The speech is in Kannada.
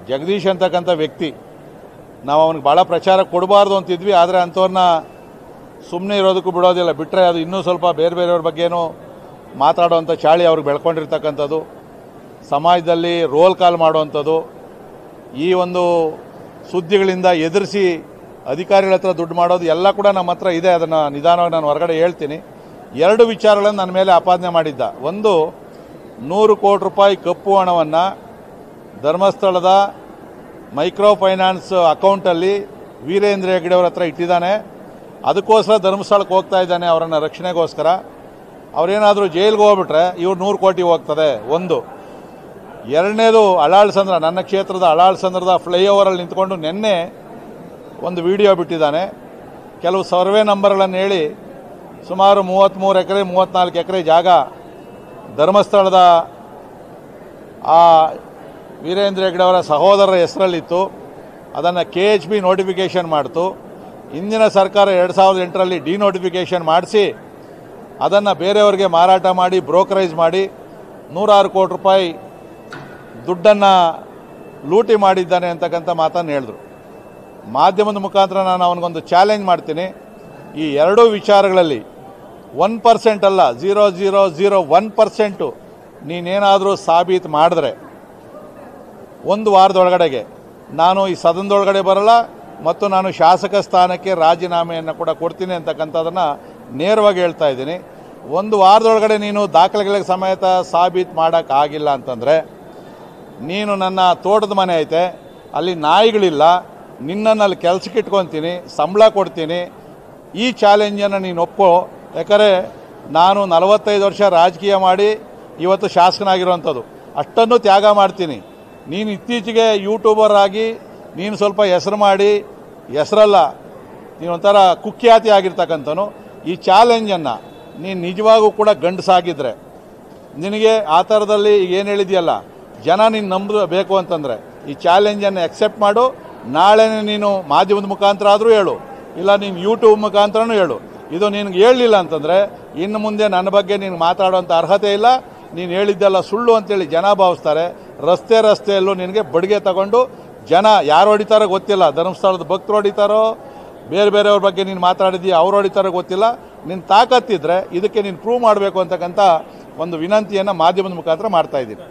ಜಗದೀಶ್ ಅಂತಕ್ಕಂಥ ವ್ಯಕ್ತಿ ನಾವು ಅವನಿಗೆ ಭಾಳ ಪ್ರಚಾರ ಕೊಡಬಾರ್ದು ಅಂತಿದ್ವಿ. ಆದರೆ ಅಂಥವ್ರನ್ನ ಸುಮ್ಮನೆ ಇರೋದಕ್ಕೂ ಬಿಡೋದಿಲ್ಲ. ಬಿಟ್ಟರೆ ಅದು ಇನ್ನೂ ಸ್ವಲ್ಪ ಬೇರೆ ಬೇರೆಯವ್ರ ಬಗ್ಗೆನೂ ಮಾತಾಡೋವಂಥ ಚಾಳಿ ಅವ್ರಿಗೆ ಬೆಳ್ಕೊಂಡಿರ್ತಕ್ಕಂಥದ್ದು, ಸಮಾಜದಲ್ಲಿ ರೋಲ್ ಕಾಲ್ ಮಾಡುವಂಥದ್ದು, ಈ ಒಂದು ಸುದ್ದಿಗಳಿಂದ ಎದುರಿಸಿ ಅಧಿಕಾರಿಗಳ ಹತ್ರ ದುಡ್ಡು ಮಾಡೋದು ಎಲ್ಲ ಕೂಡ ನಮ್ಮ ಹತ್ರ ಇದೆ. ಅದನ್ನು ನಿಧಾನವಾಗಿ ನಾನು ಹೊರಗಡೆ ಹೇಳ್ತೀನಿ. 2 ವಿಚಾರಗಳನ್ನು ನನ್ನ ಮೇಲೆ ಆಪಾದನೆ ಮಾಡಿದ್ದ. ಒಂದು, 100 ಕೋಟಿ ರೂಪಾಯಿ ಕಪ್ಪು ಹಣವನ್ನು ಧರ್ಮಸ್ಥಳದ ಮೈಕ್ರೋ ಫೈನಾನ್ಸ್ ಅಕೌಂಟಲ್ಲಿ ವೀರೇಂದ್ರ ಹೆಗ್ಗಡೆ ಅವ್ರ ಹತ್ರ ಇಟ್ಟಿದ್ದಾನೆ. ಅದಕ್ಕೋಸ್ಕರ ಧರ್ಮಸ್ಥಳಕ್ಕೆ ಹೋಗ್ತಾ ಇದ್ದಾನೆ, ಅವರನ್ನು ರಕ್ಷಣೆಗೋಸ್ಕರ. ಅವರೇನಾದರೂ ಜೈಲಿಗೆ ಹೋಗ್ಬಿಟ್ರೆ ಇವ್ರು 100 ಕೋಟಿ ಹೋಗ್ತದೆ. ಒಂದು. ಎರಡನೇದು, ಅಳಾಳ್ಸಂದ್ರ, ನನ್ನ ಕ್ಷೇತ್ರದ ಅಳಾಳ್ಸಂದ್ರದ ಫ್ಲೈಓವರಲ್ಲಿ ನಿಂತ್ಕೊಂಡು ನಿನ್ನೆ ಒಂದು ವಿಡಿಯೋ ಬಿಟ್ಟಿದ್ದಾನೆ. ಕೆಲವು ಸರ್ವೆ ನಂಬರ್ಗಳನ್ನು ಹೇಳಿ ಸುಮಾರು 33 ಎಕರೆ 34 ಎಕರೆ ಜಾಗ ಧರ್ಮಸ್ಥಳದ ಆ ವೀರೇಂದ್ರ ಹೆಗ್ಗಡೆ ಅವರ ಸಹೋದರರ ಹೆಸರಲ್ಲಿತ್ತು. ಅದನ್ನು KHB ನೋಟಿಫಿಕೇಷನ್ ಮಾಡ್ತು. ಹಿಂದಿನ ಸರ್ಕಾರ 2008ರಲ್ಲಿ ಡಿನೋಟಿಫಿಕೇಷನ್ ಮಾಡಿಸಿ ಅದನ್ನು ಬೇರೆಯವರಿಗೆ ಮಾರಾಟ ಮಾಡಿ ಬ್ರೋಕರೇಜ್ ಮಾಡಿ 106 ಕೋಟಿ ರೂಪಾಯಿ ದುಡ್ಡನ್ನು ಲೂಟಿ ಮಾಡಿದ್ದಾನೆ ಅಂತಕ್ಕಂಥ ಮಾತನ್ನು ಹೇಳಿದ್ರು. ಮಾಧ್ಯಮದ ಮುಖಾಂತರ ನಾನು ಅವನಿಗೊಂದು ಚಾಲೆಂಜ್ ಮಾಡ್ತೀನಿ. ಈ 2 ವಿಚಾರಗಳಲ್ಲಿ 1% ಅಲ್ಲ, 0.001% ನೀನೇನಾದರೂ ಸಾಬೀತು ಮಾಡಿದ್ರೆ 1 ವಾರದೊಳಗಡೆಗೆ ನಾನು ಈ ಸದನದೊಳಗಡೆ ಬರಲ್ಲ ಮತ್ತು ನಾನು ಶಾಸಕ ಸ್ಥಾನಕ್ಕೆ ರಾಜೀನಾಮೆಯನ್ನು ಕೂಡ ಕೊಡ್ತೀನಿ ಅಂತಕ್ಕಂಥದ್ದನ್ನು ನೇರವಾಗಿ ಹೇಳ್ತಾ ಇದ್ದೀನಿ. 1 ವಾರದೊಳಗಡೆ ನೀನು ದಾಖಲೆಗಳಿಗೆ ಸಮೇತ ಸಾಬೀತು ಮಾಡೋಕ್ಕಾಗಿಲ್ಲ ಅಂತಂದರೆ, ನೀನು ನನ್ನ ತೋಟದ ಮನೆ ಐತೆ, ಅಲ್ಲಿ ನಾಯಿಗಳಿಲ್ಲ, ನಿನ್ನನ್ನು ಅಲ್ಲಿ ಕೆಲಸಕ್ಕೆ ಇಟ್ಕೊತೀನಿ, ಸಂಬಳ ಕೊಡ್ತೀನಿ, ಈ ಚಾಲೆಂಜನ್ನು ನೀನು ಒಪ್ಪೋ. ಯಾಕಂದರೆ ನಾನು 45 ವರ್ಷ ರಾಜಕೀಯ ಮಾಡಿ ಇವತ್ತು ಶಾಸಕನಾಗಿರುವಂಥದ್ದು, ಅಷ್ಟನ್ನು ತ್ಯಾಗ ಮಾಡ್ತೀನಿ. ನೀನು ಇತ್ತೀಚೆಗೆ ಯೂಟ್ಯೂಬರ್ ಆಗಿ ನೀನು ಸ್ವಲ್ಪ ಹೆಸರು ಮಾಡಿ, ಹೆಸರಲ್ಲ ನೀನು ಒಂಥರ ಕುಖ್ಯಾತಿ ಆಗಿರ್ತಕ್ಕಂಥನು. ಈ ಚಾಲೆಂಜನ್ನು ನೀನು ನಿಜವಾಗೂ ಕೂಡ ಗಂಡಸಾಗಿದ್ದರೆ, ನಿನಗೆ ಆ ಥರದಲ್ಲಿ ಏನು ಹೇಳಿದೆಯಲ್ಲ, ಜನ ನೀನು ನಂಬಬೇಕು ಅಂತಂದರೆ ಈ ಚಾಲೆಂಜನ್ನು ಎಕ್ಸೆಪ್ಟ್ ಮಾಡು. ನಾಳೆನೇ ನೀನು ಮಾಧ್ಯಮದ ಮುಖಾಂತರ ಆದರೂ ಹೇಳು, ಇಲ್ಲ ನೀನು ಯೂಟ್ಯೂಬ್ ಮುಖಾಂತರನೂ ಹೇಳು. ಇದು ನಿನಗೆ ಹೇಳಲಿಲ್ಲ ಅಂತಂದರೆ ಇನ್ನು ಮುಂದೆ ನನ್ನ ಬಗ್ಗೆ ನೀನು ಮಾತಾಡೋಂಥ ಅರ್ಹತೆ ಇಲ್ಲ, ನೀನು ಹೇಳಿದ್ದೆಲ್ಲ ಸುಳ್ಳು ಅಂತೇಳಿ ಜನ ಭಾವಿಸ್ತಾರೆ. ರಸ್ತೆಯಲ್ಲೂ ನಿನಗೆ ಬಡಿಗೆ ತಗೊಂಡು ಜನ ಯಾರು ಹೊಡಿತಾರೋ ಗೊತ್ತಿಲ್ಲ, ಧರ್ಮಸ್ಥಳದ ಭಕ್ತರು ಹೊಡಿತಾರೋ, ಬೇರೆ ಬೇರೆಯವ್ರ ಬಗ್ಗೆ ನೀನು ಮಾತಾಡಿದ್ದೀಯ ಅವ್ರು ಹೊಡಿತಾರೋ ಗೊತ್ತಿಲ್ಲ. ನಿನ್ನ ತಾಕತ್ತಿದ್ರೆ ಇದಕ್ಕೆ ನೀನು ಪ್ರೂವ್ ಮಾಡಬೇಕು ಅಂತಕ್ಕಂಥ ಒಂದು ವಿನಂತಿಯನ್ನು ಮಾಧ್ಯಮದ ಮುಖಾಂತರ ಮಾಡ್ತಾ ಇದ್ದೀನಿ.